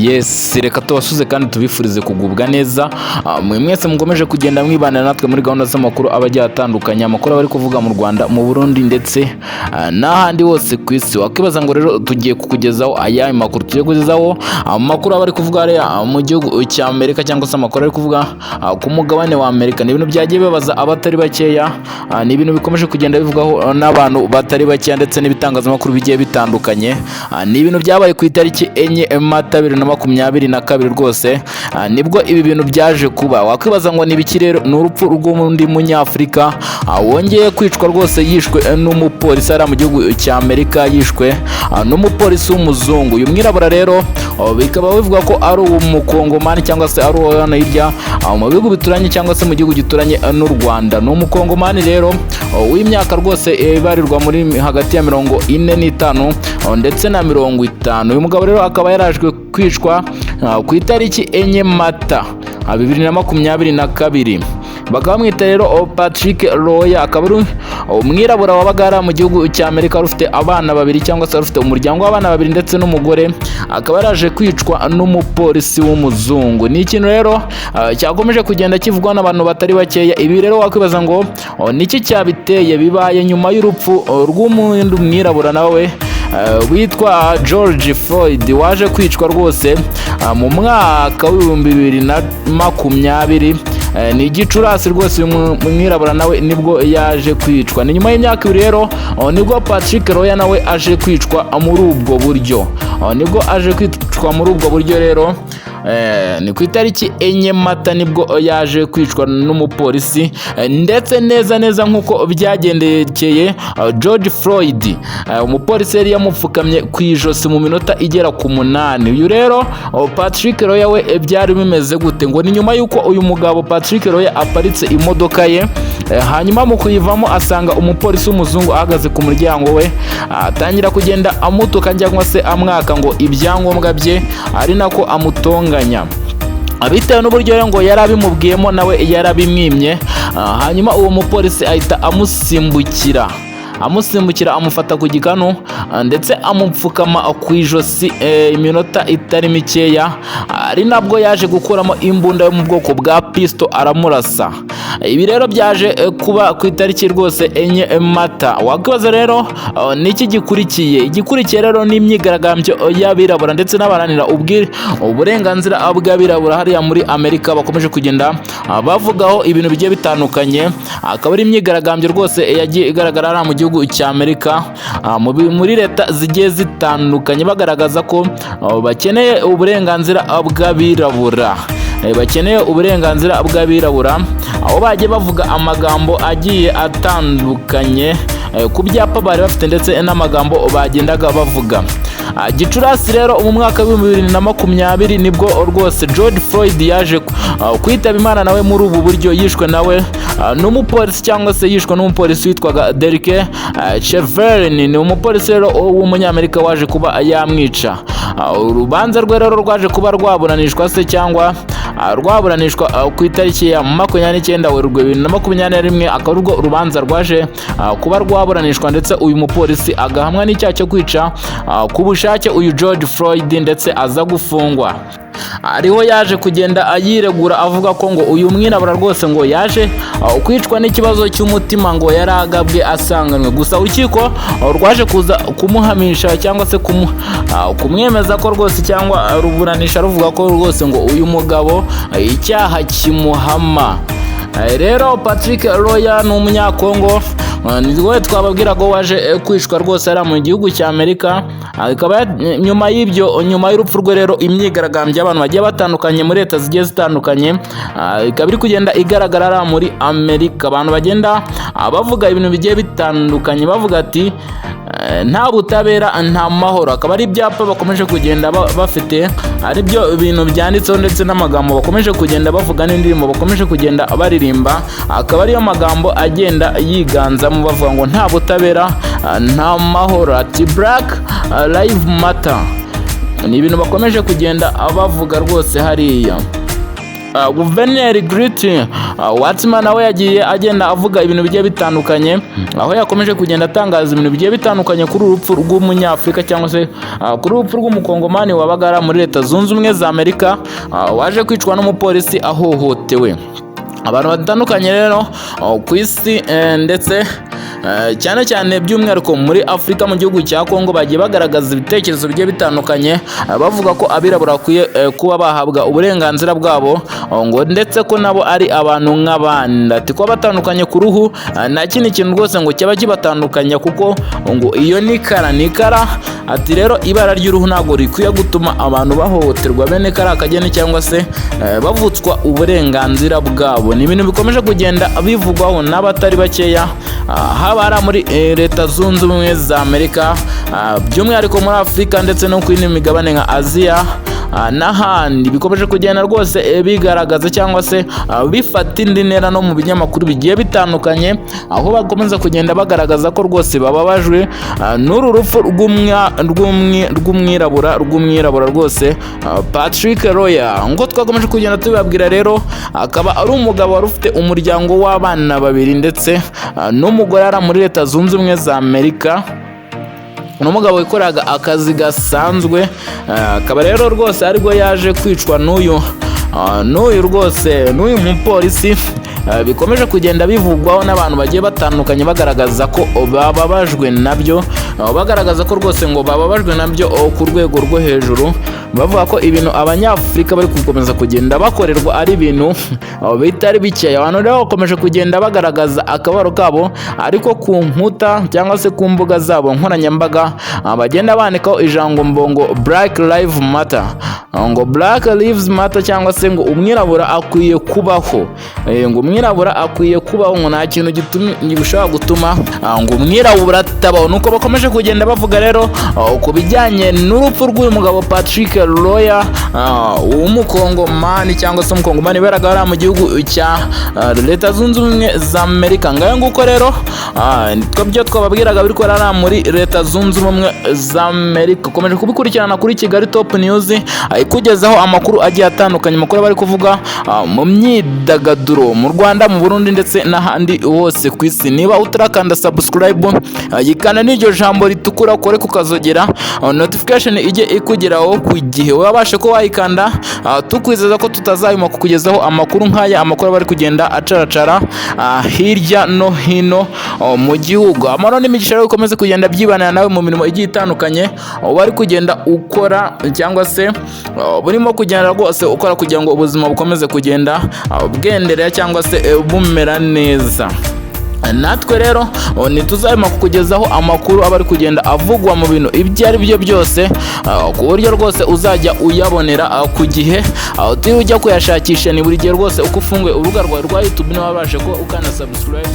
Yes, reka tubasuze kandi tubifurize kugubwa neza. Mwe mwese mukomeje kugenda mwibanira natwe muri gahunda z'amakuru abajya atandukanye, amakuru bari kuvuga mu Rwanda, mu Burundi ndetse n'ahandi hose ku isi. Wakibaza ngo rero tugiye kukugezaho aya makuru, tugiye kugezaho amakuru bari kuvuga mu gihugu cya Amerika, cyangwa se amakuru ari kuvuga ku mugabane wa Amerika. Ni ibintu byagiye bibaza abatari bakeya, ni ibintu bikomeje kugenda bivugaho n'abantu batari bakeya ndetse n'ibitangazamakuru bigiye bitandukanye. Ni ibintu byabaye ku itariki 4 Mata 2022 rwose, nibwo ibi bintu byaje kuba. Wakibaza ngo ni biki rero? Ni urupfu rw'undi munyafrika wongeye kwicwa rwose, yishwe n'umupolisi ari mu gihugu cya Amerika, yishwe n'umupolisi w'umuzungu. Uyu mwirabura rero bikaba bivuga ko ari umukongomani cyangwa se ari uwo hano hirya mu bihugu bituranye cyangwa se mu gihugu gituranye n'u Rwanda. Ni umukongomani rero w'imyaka rwose ibarirwa muri hagati ya 45 ndetse na 50. Uyu mugabo rero akaba yarajwe kwicwa ku itariki 4 Mata 2022. Bakaba bamwita rero Patrick Roya, akaba ari umwirabura wabaga mu gihugu cya Amerika, ufite abana babiri cyangwa se ufite umuryango w'abana babiri ndetse n'umugore. Akaba yaraje kwicwa n'umupolisi w'umuzungu. Ni ikintu rero cyakomeje kugenda kivugwa n'abantu batari bakeya. Ibi rero wakwibaza ngo niki cyabiteye? Bibaye nyuma y'urupfu rw'umuntu mwirabura nawe witwa George Floyd, waje kwicwa rwose mu mwaka w'2020. Ni Gicurasi rwose. Uyu mwirabura nawe nibwo yaje kwicwa. Ni nyuma y'imyaka 2 rero nibwo Patrick Roya nawe aje kwicwa muri ubwo buryo. Rero ni ku itariki 4 Mata nibwo yaje kwicwa n'umupolisi, ndetse neza nk'uko byagendekeye George Floyd. Umupolisi yari yamupfukamye ku ijosi mu minota igera ku 8. Uyu rero Patrick Roya we byari bimeze gute? Ngo ni nyuma y'uko uyu mugabo Patrick Roya aparitse imodoka ye, hanyuma mu kuyivamo asanga umupolisi w'umuzungu ahagaze ku muryango we, atangira kugenda amutuka cyangwa se amwaka ngo ibyangombwa bye, ari nako amutonganya bitewe n'uburyo rero ngo yarabimubwiyemo nawe yarabimwimye. Hanyuma uwo mupolisi ahita amusimbukira amufata ku gikanu ndetse amupfukama ku ijosi iminota itari mikeya, ari nabwo yaje gukuramo imbunda yo mu bwoko bwa pisto aramurasa. Ibi rero byaje kuba ku itariki rwose 4 Mata. Wakibaza rero niki igikurikiye rero ni imyigaragambyo y'abirabura ndetse n'abaranira uburenganzira bw'abirabura hariya muri Amerika, bakomeje kugenda bavugaho ibintu bigiye bitandukanye. Akaba ari imyigaragambyo rwose yagiye igaragara mu gihugu cya Amerika, muri leta zigiye zitandukanye, bagaragaza ko bakeneye uburenganzira bw'abirabura, aho bagiye bavuga amagambo agiye atandukanye ku byapa bari bafite ndetse n'amagambo bagendaga bavuga. Gicurasi rero mu mwaka wa 2020 nibwo rwose George Floyd yaje kwitaba Imana nawe muri ubu buryo, yishwe nawe n'umupolisi cyangwa se yishwe n'umupolisi witwaga Derek Chauvin. Ni umupolisi rero w'umunyamerika waje kuba yamwica. Urubanza rwe rero rwaje kuba rwaburanishwa se cyangwa rwaburanishwa ku itariki ya 29 Werurwe 2021. Akaba urwo urubanza rwaje kuba rwaburanishwa ndetse uyu mupolisi agahamwa n'icyaha cyo kwica ku bushake uyu George Floyd ndetse aza gufungwa. Ariho yaje kugenda ayiregura avuga ko ngo uyu mwirabura rwose ngo yaje kwicwa n'ikibazo cy'umutima, ngo yaragabwe asanganwe. Gusa urukiko rwaje kuza kumuhamisha cyangwa se kumwemeza ko rwose, cyangwa ruburanisha ruvuga ko rwose ngo uyu mugabo icyaha kimuhama. Rero Patrick Roya ni umunyakongo, niwe twababwira ko waje kwicwa rwose ari mu gihugu cya Amerika. Akaba nyuma y'urupfu rwe rero imyigaragambyo y'abantu bagiye batandukanye muri leta zigiye zitandukanye ikaba iri kugenda igaragara muri Amerika. Abantu bagenda bavuga ibintu bigiye bitandukanye, bavuga ati nta butabera nta mahoro. Akaba ari ibyapa bakomeje kugenda bafite, ari byo ibintu byanditseho ndetse n'amagambo bakomeje kugenda bavuga, n'indirimbo bakomeje kugenda baririmba. Akaba ariyo magambo agenda yiganzamo bavuga ngo nta butabera nta mahoro, ati Black Lives Matter. Ni ibintu bakomeje kugenda bavuga rwose hariya. Guverineri Griti Watsman nawe yagiye agenda avuga ibintu bigiye bitandukanye, aho yakomeje kugenda atangaza ibintu bigiye bitandukanye kuri urupfu rw'umunyafurika cyangwa se kuri urupfu rw'umukongomani wabagara muri Leta Zunze Ubumwe za Amerika waje kwicwa n'umupolisi ahohotewe. Abantu batandukanye rero ku isi ndetse cyane cyane by'umwihariko muri Afurika mu gihugu cya Kongo bagiye bagaragaza ibitekerezo bigiye bitandukanye, bavuga ko abirabura bakwiye kuba bahabwa uburenganzira bwabo, ngo ndetse ko nabo ari abantu nk'abandi, ati kuba batandukanye ku ruhu nta kindi kintu rwose ngo cyaba kibatandukanya, kuko ngo iyo ni kara, ati rero ibara ry'uruhu ntabwo rikwiye gutuma abantu bahohoterwa bene kariya kageni cyangwa se bavutswa uburenganzira bwabo. Ni ibintu bikomeje kugenda bivugwaho n'abatari bakeya, haba ari muri Leta Zunze Ubumwe za Amerika, by'umwihariko muri Afurika ndetse no ku yindi migabane nka Aziya n'ahandi. Bikomeje kugenda rwose bigaragaza cyangwa se bifata indi ntera no mu binyamakuru bigiye bitandukanye, aho bakomeza kugenda bagaragaza ko rwose bababajwe n'uru rupfu rw'umwirabura rwose Patrick Roya. ngo twakomeje kugenda tubabwira rero, akaba ari umugabo wari ufite umuryango w'abana babiri ndetse n'umugore ari muri Leta Zunze Ubumwe za Amerika. Umugabo wikoraga akazi gasanzwe, akaba rero rwose aribwo yaje kwicwa n'uyu mupolisi. Bikomeje kugenda bivugwaho n'abantu bagiye batandukanye bagaragaza ko bababajwe nabyo, bagaragaza ko rwose ngo bababajwe nabyo ku rwego rwo hejuru, bavuga ko ibintu abanyafurika bari gukomeza kugenda bakorerwa ari ibintu bitari bikeya. Abantu rero bakomeje kugenda bagaragaza akabaro kabo, ariko ku nkuta cyangwa se ku mbuga zabo nkoranyambaga bagenda bandikaho ijambo ngo Black Lives Matter, ngo Black Lives Matter cyangwa se ngo umwirabura akwiye kubaho, ngo umwirabura akwiye kubaho, ngo nta kintu gishobora gutuma ngo umwirabura atabaho. Nuko bakomeje kugenda bavuga rero ku bijyanye n'urupfu rw'uyu mugabo Patrick Roya w'umukongomani cyangwa se umukongomani beraga mu gihugu cya Leta Zunze Ubumwe za Amerika. Ngayo nguko rero twabyo twababwiraga biri korana muri Leta Zunze Ubumwe za Amerika. Ukomeje kubikurikirana kuri Kigali Top News, ikugezaho amakuru agiye atandukanye, amakuru bari kuvuga mu myidagaduro mu Rwanda, mu Burundi ndetse n'ahandi hose ku isi. Niba utarakanda subscribe, yikana n'iryo jambo ritukura kore kukazogera notification ijye ikugeraho ku gihe wabashe ko wayikanda, tukwizeza ko tutazayuma kukugezaho amakuru nk'aya, amakuru bari kugenda acaracara hirya no hino mu gihugu. Amaro n'imigisha rero ukomeze kugenda byibanira nawe mu mirimo igiye itandukanye bari kugenda ukora cyangwa se burimo kugenda rwose ukora kugira ngo ubuzima bukomeze kugenda bwenderera cyangwa se bumera neza. Natwe rero ntituzarimo kukugezaho amakuru aba ari kugenda avugwa mu bintu ibyo ari byo byose, ku buryo rwose uzajya uyabonera ku gihe, utiriwe ujya kuyashakisha. Ni buri gihe rwose uko ufunguye urubuga rwawe rwa YouTube niba wabashe ko ukana subscribe